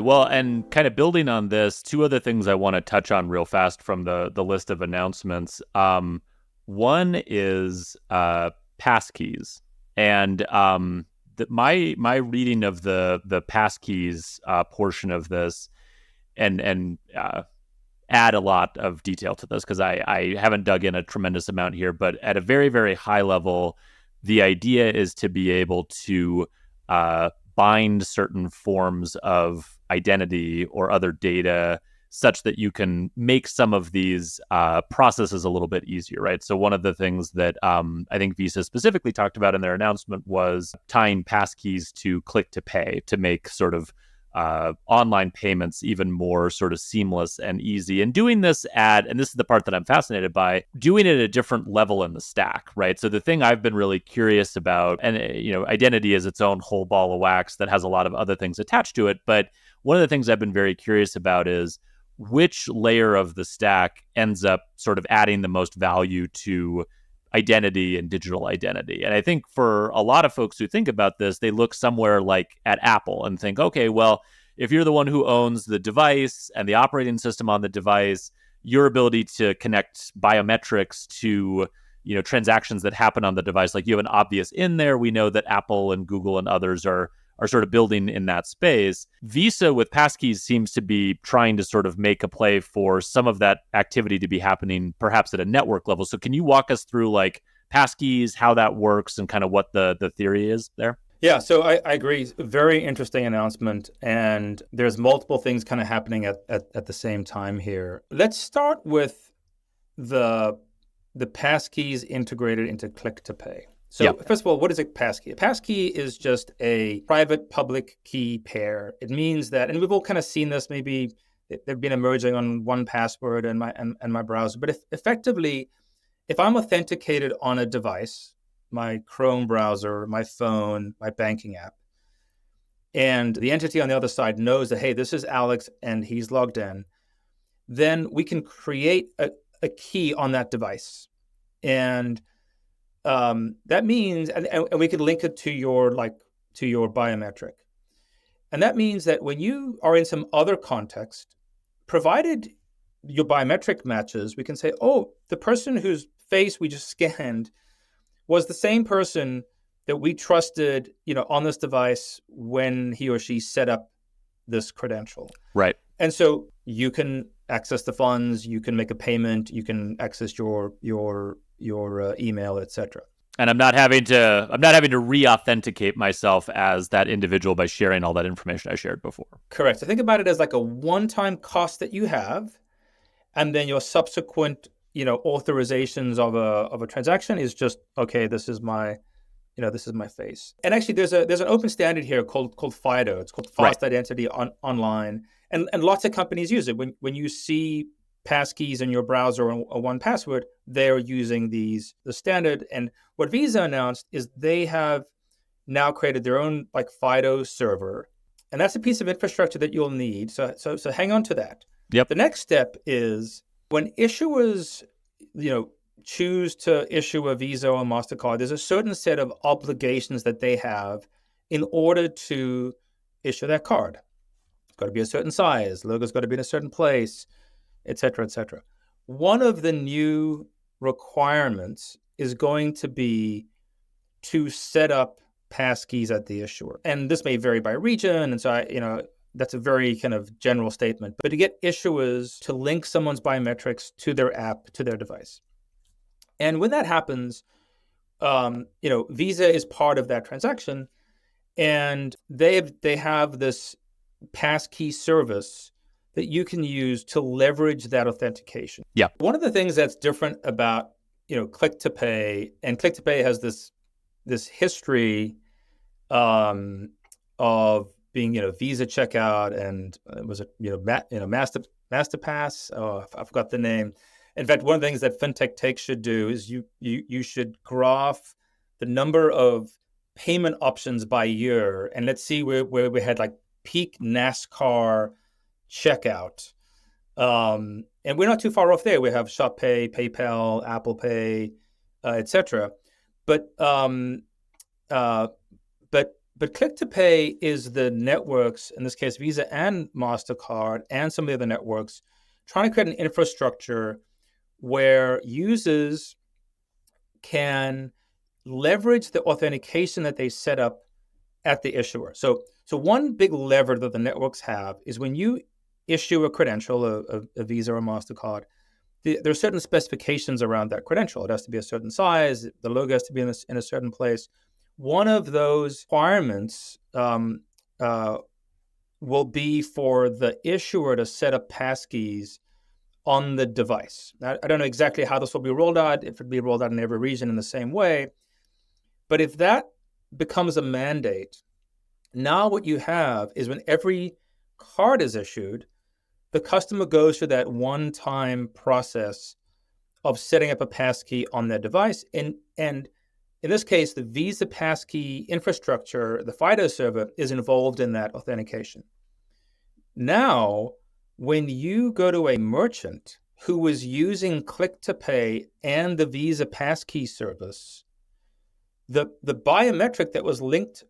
Well, and kind of building on this, two other things I want to touch on real fast from the list of announcements. One is passkeys, and my reading of the passkeys portion of this, and add a lot of detail to this because I haven't dug in a tremendous amount here, but at a very, very high level, the idea is to be able to bind certain forms of identity or other data such that you can make some of these processes a little bit easier, right? So one of the things that I think Visa specifically talked about in their announcement was tying passkeys to click to pay to make sort of online payments even more sort of seamless and easy. And doing this and this is the part that I'm fascinated by, doing it at a different level in the stack, right? So the thing I've been really curious about, and identity is its own whole ball of wax that has a lot of other things attached to it. But one of the things I've been very curious about is which layer of the stack ends up sort of adding the most value to identity and digital identity. And I think for a lot of folks who think about this, they look somewhere like at Apple and think, okay, well, if you're the one who owns the device and the operating system on the device, your ability to connect biometrics to transactions that happen on the device, like you have an obvious in there. We know that Apple and Google and others are sort of building in that space. Visa with passkeys seems to be trying to sort of make a play for some of that activity to be happening perhaps at a network level. So can you walk us through like passkeys, how that works, and kind of what the theory is there? Yeah, so I agree. Very interesting announcement. And there's multiple things kind of happening at the same time here. Let's start with the passkeys integrated into click to pay. So First of all, what is a passkey? A passkey is just a private public key pair. It means that, and we've all kind of seen this, maybe they've been emerging on 1Password and my browser. But effectively, if I'm authenticated on a device, my Chrome browser, my phone, my banking app, and the entity on the other side knows that, hey, this is Alex and he's logged in, then we can create a key on that device. And that means, and we could link it to your biometric. And that means that when you are in some other context, provided your biometric matches, we can say, oh, the person whose face we just scanned was the same person that we trusted, on this device when he or she set up this credential. Right. And so you can access the funds, you can make a payment, you can access your email, etc. And I'm not having to re-authenticate myself as that individual by sharing all that information I shared before. Correct. So think about it as like a one-time cost that you have, and then your subsequent, authorizations of a transaction is just, okay, this is my face. And actually, there's an open standard here called FIDO. It's called Fast Identity Online, and lots of companies use it. When you see passkeys in your browser or 1Password, they're using the standard. And what Visa announced is they have now created their own FIDO server, and that's a piece of infrastructure that you'll need. So hang on to that. Yep. The next step is when issuers, choose to issue a Visa or a MasterCard, there's a certain set of obligations that they have in order to issue that card. It's got to be a certain size, logo's got to be in a certain place, et cetera, et cetera. One of the new requirements is going to be to set up passkeys at the issuer. And this may vary by region. And so, that's a very kind of general statement. But to get issuers to link someone's biometrics to their app, to their device. And when that happens, Visa is part of that transaction. And they have this passkey service that you can use to leverage that authentication. Yeah. One of the things that's different about, click to pay, and click to pay has this history of being, Visa checkout, and was it, MasterPass? Oh, I forgot the name. In fact, one of the things that FinTech Take should do is you should graph the number of payment options by year, and let's see where we had peak NASCAR checkout. And we're not too far off there. We have Shop Pay, PayPal, Apple Pay, etc. But But Click to Pay is the networks, in this case, Visa and MasterCard and some of the other networks, trying to create an infrastructure where users can leverage the authentication that they set up at the issuer. So one big lever that the networks have is when you issue a credential, a Visa or MasterCard, there are certain specifications around that credential. It has to be a certain size. The logo has to be in a certain place. One of those requirements will be for the issuer to set up passkeys on the device. Now, I don't know exactly how this will be rolled out, if it'll be rolled out in every region in the same way. But if that becomes a mandate, now what you have is when every card is issued, the customer goes through that one-time process of setting up a passkey on their device. And in this case, the Visa Passkey infrastructure, the FIDO server, is involved in that authentication. Now, when you go to a merchant who was using Click to Pay and the Visa Passkey service, the biometric that was linked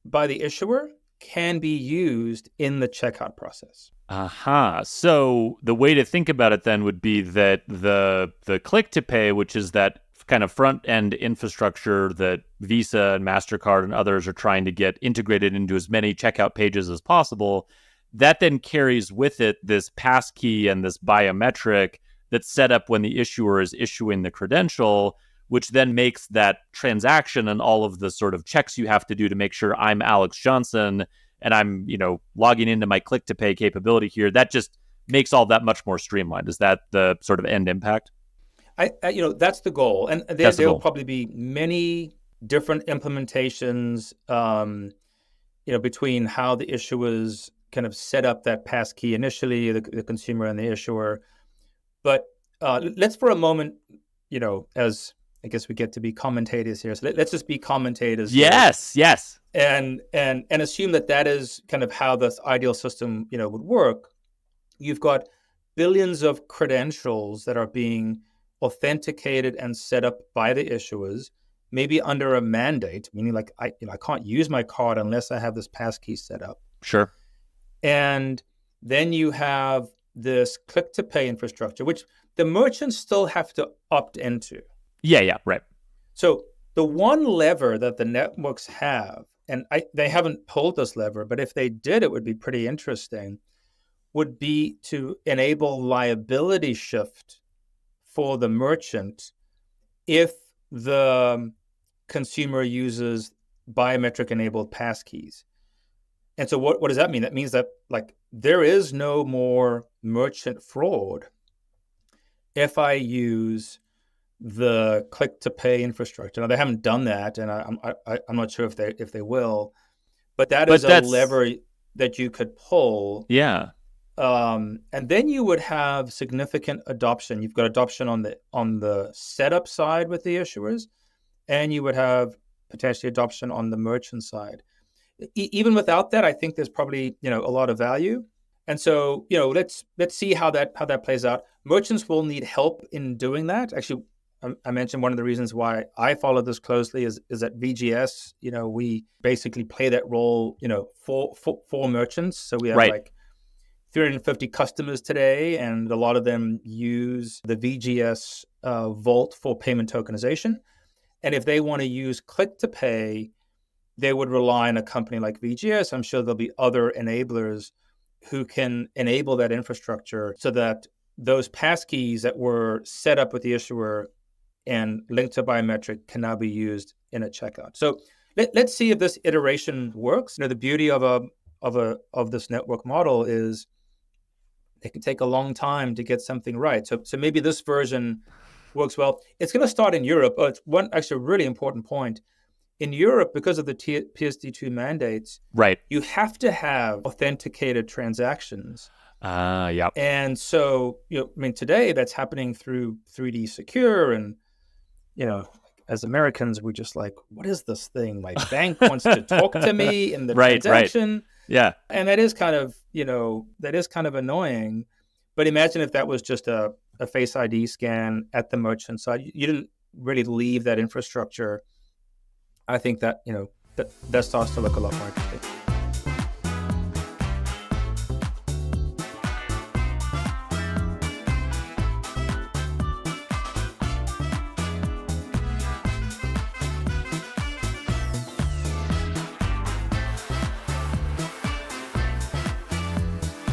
by the issuer can be used in the checkout process. Aha. So the way to think about it then would be that the Click to Pay, which is that kind of front-end infrastructure that Visa and MasterCard and others are trying to get integrated into as many checkout pages as possible, that then carries with it this passkey and this biometric that's set up when the issuer is issuing the credential, which then makes that transaction and all of the sort of checks you have to do to make sure I'm Alex Johnson and I'm, logging into my Click to Pay capability here. That just makes all that much more streamlined. Is that the sort of end impact? That's the goal. And there'll probably be many different implementations, between how the issuers kind of set up that passkey initially, the consumer and the issuer. But let's for a moment, as I guess we get to be commentators here. So let's just be commentators. Yes. And assume that is kind of how this ideal system, would work. You've got billions of credentials that are being authenticated and set up by the issuers, maybe under a mandate, meaning like I can't use my card unless I have this passkey set up. Sure. And then you have this Click to Pay infrastructure, which the merchants still have to opt into. Yeah, right. So the one lever that the networks have, and they haven't pulled this lever, but if they did, it would be pretty interesting, would be to enable liability shift for the merchant if the consumer uses biometric-enabled passkeys. And so what does that mean? That means that there is no more merchant fraud if I use the Click to Pay infrastructure. Now they haven't done that, and I'm not sure if they will, but that's a lever that you could pull. Yeah. And then you would have significant adoption. You've got adoption on the setup side with the issuers, and you would have potentially adoption on the merchant side. Even without that, I think there's probably a lot of value. And so let's see how that plays out. Merchants will need help in doing that. Actually, I mentioned one of the reasons why I follow this closely is that VGS, we basically play that role, for merchants. So we have 350 customers today, and a lot of them use the VGS vault for payment tokenization. And if they want to use Click to Pay, they would rely on a company like VGS. I'm sure there'll be other enablers who can enable that infrastructure so that those passkeys that were set up with the issuer and linked to biometric can now be used in a checkout. So let's see if this iteration works. The beauty of this network model is it can take a long time to get something right. So maybe this version works well. It's going to start in Europe. It's one actually really important point. In Europe, because of the PSD2 mandates, right, you have to have authenticated transactions. Yeah. And so, today that's happening through 3D Secure, and as Americans, we're just like, what is this thing? My bank wants to talk to me in the transaction. Right. Yeah. And that is kind of annoying. But imagine if that was just a Face ID scan at the merchant side. You didn't really leave that infrastructure. I think that, that starts to look a lot more interesting.